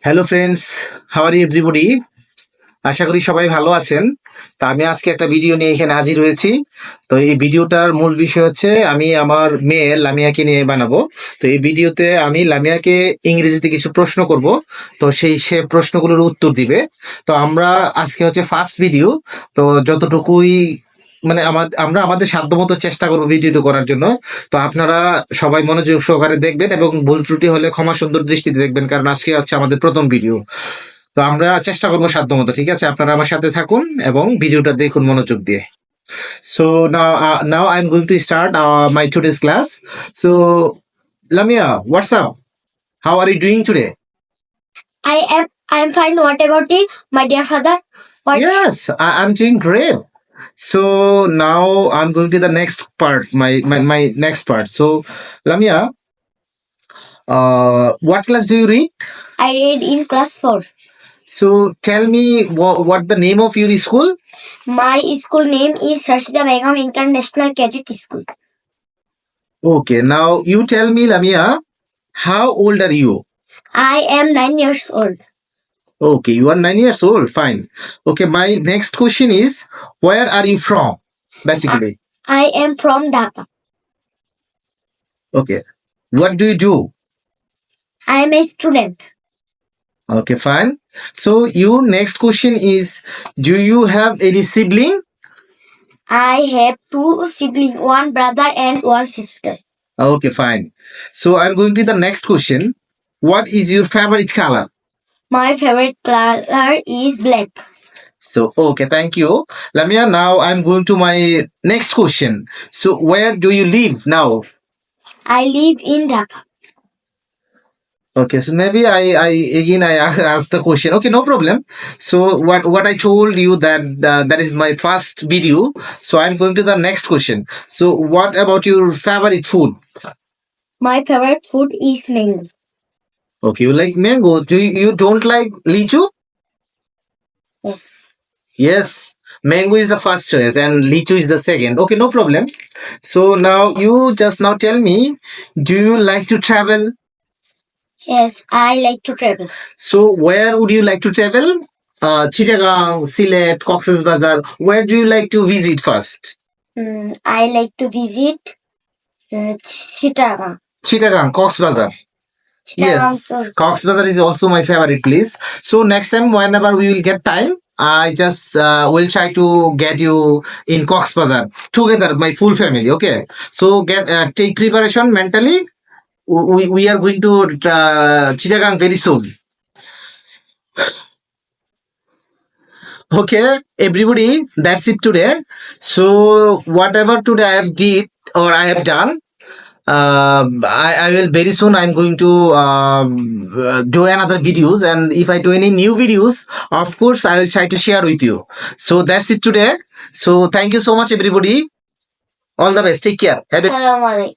Hello friends, how are you everybody? আশা করি সবাই ভালো আছেন। তো আমি আজকে একটা ভিডিও নিয়ে এখানে হাজির হয়েছি। তো এই ভিডিওটার মূল বিষয় হচ্ছে আমি আমার মেয়ে লামিয়াকে নিয়ে বানাবো। তো এই ভিডিওতে আমি লামিয়াকে ইংরেজিতে কিছু প্রশ্ন করব। তো সে প্রশ্নগুলোর উত্তর দিবে। তো আমরা আজকে হচ্ছে ফার্স্ট ভিডিও। তো যতটুকুই মানে আমরা আমাদের সাধ্যমতো চেষ্টা করবো ভিডিওটি করার জন্য। তো আপনারা সবাই মনোযোগ সহকারে দেখবেন এবং ভুল ত্রুটি হলে ক্ষমা সুন্দর দৃষ্টিতে দেখবেন, কারণ আজকে হচ্ছে আমাদের প্রথম ভিডিও। তো আমরা চেষ্টা করবো সাধ্যমতো, ঠিক আছে? আপনারা আমার সাথে থাকুন এবং ভিডিওটা দেখুন মনোযোগ দিয়ে। So now I am going to start my today's class. So Lamia, what's up? How are you doing today? I am fine. What about you, my dear father? What? Yes, I'm doing great. So now I'm going to the next part, my next part. So Lamia, what class do you read? I read in class 4. So tell me what the name of your school? My school name is Rashida Begum International Cadet School. Okay, now you tell me, Lamia, how old are you? I am 9 years old. Okay, you are 9 years old. Fine. Okay, my next question is, where are you from? Basically. I am from Dhaka. Okay. What do you do? I am a student. Okay, fine. So your next question is, do you have any sibling? I have 2 siblings, one brother and one sister. Okay, fine. So I'm going to the next question. What is your favorite color? My favorite color is black. So, okay, thank you. Lamia, now I'm going to my next question. So, where do you live now? I live in Dhaka. Okay, so maybe I ask the question. Okay, no problem. So what I told you that that is my first video. So I'm going to the next question. So what about your favorite food? My favorite food is mango. Okay, you like mango. You don't like lichu? Yes. Yes, mango is the first choice and lichu is the second. Okay, no problem. So now you just now tell me, do you like to travel? Yes, I like to travel. So where would you like to travel? Chittagong, Sylhet, Cox's Bazar. Where do you like to visit first? I like to visit Chittagong. Chittagong, Cox's Bazar. Yes, Cox's Bazar is also my favorite place. So next time, whenever we will get time, I just will try to get you in Cox's Bazar together, my full family. Okay. So take preparation mentally. We are going to Chittagong very soon. Okay, everybody, that's it today. So whatever today I have did or I have done, I will very soon. I'm going to do another videos, and if I do any new videos, of course I will try to share with you. So that's it today. So thank you so much, everybody. All the best. Take care. Have a Assalamu alaikum.